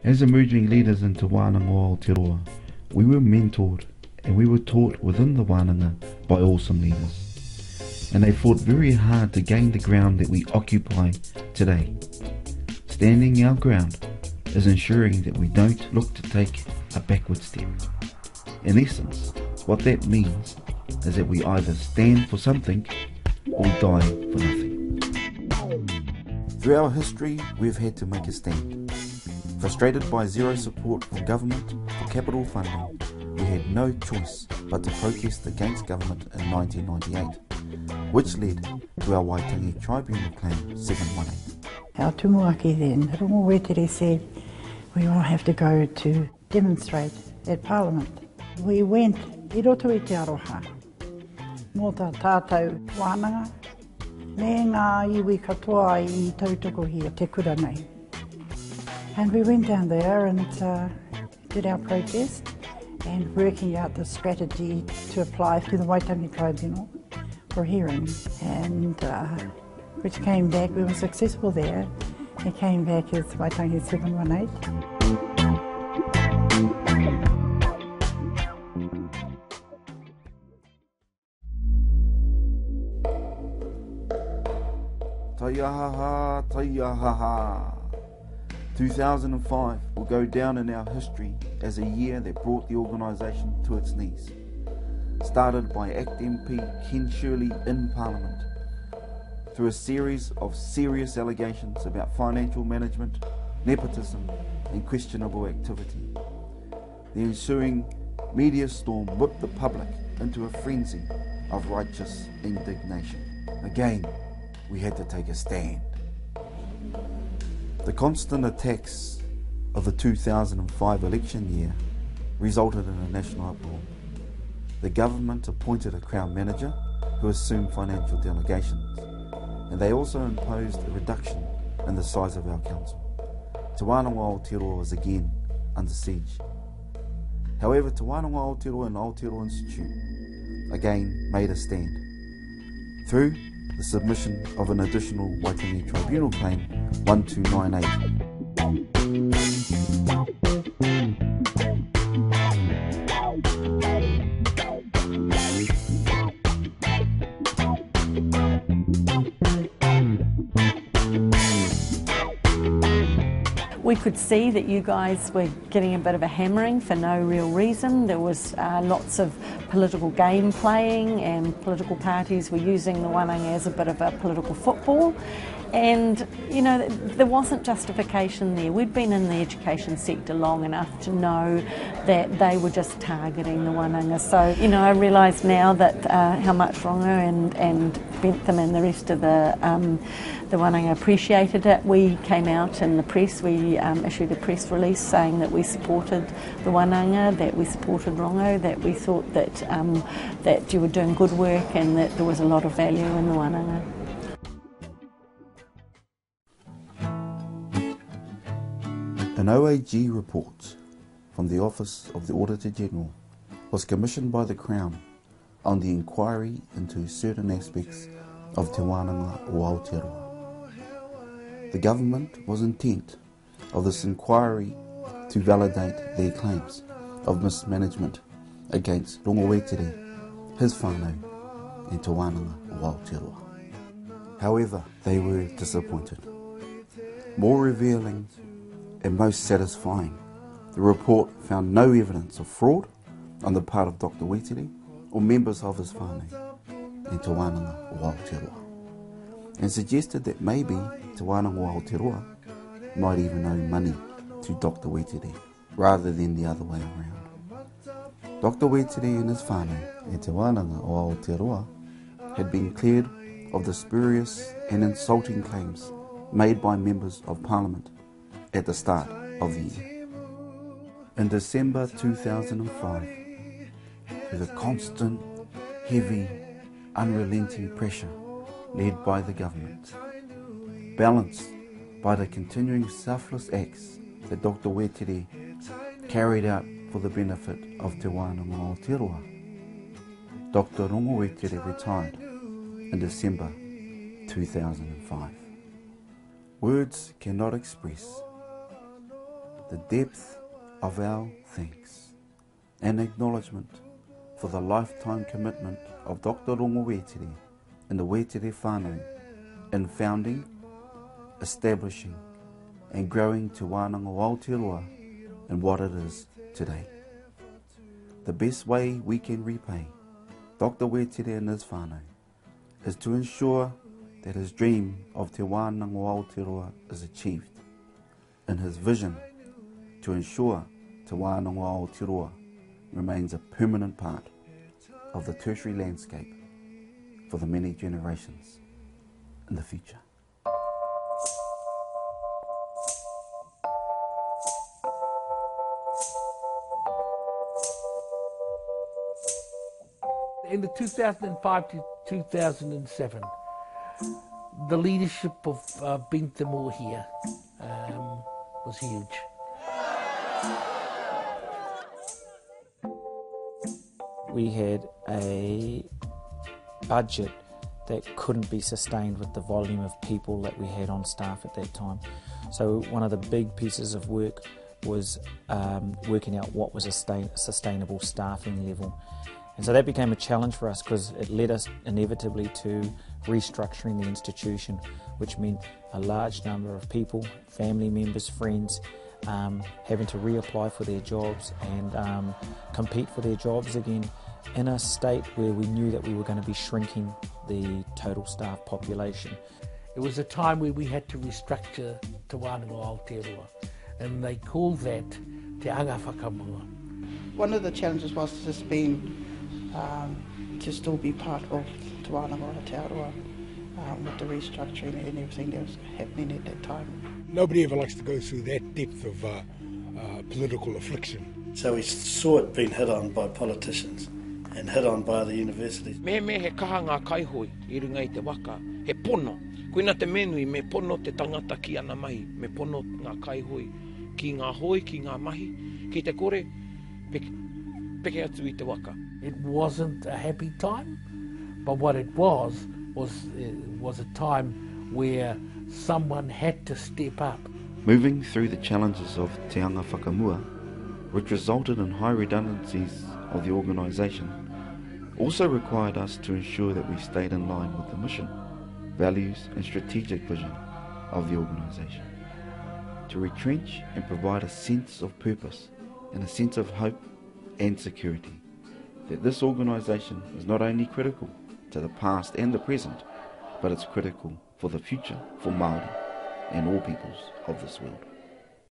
As emerging leaders in Te Wānanga o Aotearoa, we were mentored and we were taught within the Wānanga by awesome leaders. And they fought very hard to gain the ground that we occupy today. Standing our ground is ensuring that we don't look to take a backward step. In essence, what that means is that we either stand for something or die for nothing. Through our history, we've had to make a stand. Frustrated by zero support from government for capital funding, we had no choice but to protest against government in 1998, which led to our Waitangi Tribunal Claim 718. Our tumuaki then, Rongowetere, said we all have to go to demonstrate at Parliament. We went I roto i te aroha, mō tā tātou wānanga, me ngā iwi katoa I tautoko hia te kura nei. And we went down there and did our protest and working out the strategy to apply to the Waitangi Tribunal for hearing. And which came back, we were successful there. It came back as Waitangi 718. Taiahaha, taiahaha. 2005 will go down in our history as a year that brought the organisation to its knees. Started by ACT MP Ken Shirley in Parliament, through a series of serious allegations about financial management, nepotism and questionable activity. The ensuing media storm whipped the public into a frenzy of righteous indignation. Again, we had to take a stand. The constant attacks of the 2005 election year resulted in a national uproar. The government appointed a Crown Manager who assumed financial delegations, and they also imposed a reduction in the size of our council. Te Wānanga o Aotearoa was again under siege. However, Te Wānanga o Aotearoa and Aotearoa Institute again made a stand through the submission of an additional Waitangi Tribunal Claim 1298. We could see that you guys were getting a bit of a hammering for no real reason. There was lots of political game playing and political parties were using the Wānanga as a bit of a political football. And, you know, there wasn't justification there. We'd been in the education sector long enough to know that they were just targeting the Wānanga. So, you know, I realise now that how much whānau and Bentham and the rest of the Wānanga appreciated it. We came out in the press, we issued a press release saying that we supported the Wānanga, that we supported whānau, that we thought that, that you were doing good work and that there was a lot of value in the Wānanga. An OAG report from the Office of the Auditor General was commissioned by the Crown on the inquiry into certain aspects of Te Wānanga o Aotearoa. The government was intent of this inquiry to validate their claims of mismanagement against Rongowetere, his whānau, and Te Wānanga o Aotearoa. However, they were disappointed. More revealing and most satisfying, the report found no evidence of fraud on the part of Dr. Wetere or members of his whānau and Te Wānanga o Aotearoa, and suggested that maybe Te Wānanga o Aotearoa might even owe money to Dr. Wetere rather than the other way around. Dr. Wetere and his whānau and Te Wānanga o Aotearoa had been cleared of the spurious and insulting claims made by members of Parliament at the start of the year. In December 2005, through the constant, heavy, unrelenting pressure led by the government, balanced by the continuing selfless acts that Dr. Wetere carried out for the benefit of Te Wānanga o Aotearoa, Dr. Rongowetere retired in December 2005. Words cannot express the depth of our thanks and acknowledgement for the lifetime commitment of Dr. Rongo Wetere and the Wetere whānau in founding, establishing and growing Te Wānanga o Aotearoa and what it is today. The best way we can repay Dr. Wetere and his whānau is to ensure that his dream of Te Wānanga o Aotearoa is achieved, and his vision to ensure Te Wānanga o Aotearoa remains a permanent part of the tertiary landscape for the many generations in the future. In the 2005 to 2007, the leadership of Bintamo here was huge. We had a budget that couldn't be sustained with the volume of people that we had on staff at that time. So one of the big pieces of work was working out what was a sustainable staffing level. And so that became a challenge for us because it led us inevitably to restructuring the institution, which meant a large number of people, family members, friends, having to reapply for their jobs and compete for their jobs again in a state where we knew that we were going to be shrinking the total staff population. It was a time where we had to restructure Te Wānanga o Aotearoa, and they called that Te Anga Whakamua. One of the challenges was just being to still be part of Te Wānanga o Aotearoa with the restructuring and everything that was happening at that time. Nobody ever likes to go through that depth of political affliction. So we saw it being hit on by politicians and hit on by the universities. Me he kaha ngā kaihoi I runga I te waka, he pono. Koina te menui me pono te tangata ki ana mahi, me pono ngā kaihoi ki ngā hoi, ki ngā mahi, ki te kore, peke atu I te waka. It wasn't a happy time, but what it was a time where someone had to step up. Moving through the challenges of Te Anga Whakamua, which resulted in high redundancies of the organisation, also required us to ensure that we stayed in line with the mission, values and strategic vision of the organisation, to retrench and provide a sense of purpose and a sense of hope and security, that this organisation is not only critical to the past and the present, but it's critical for the future for Māori and all peoples of this world.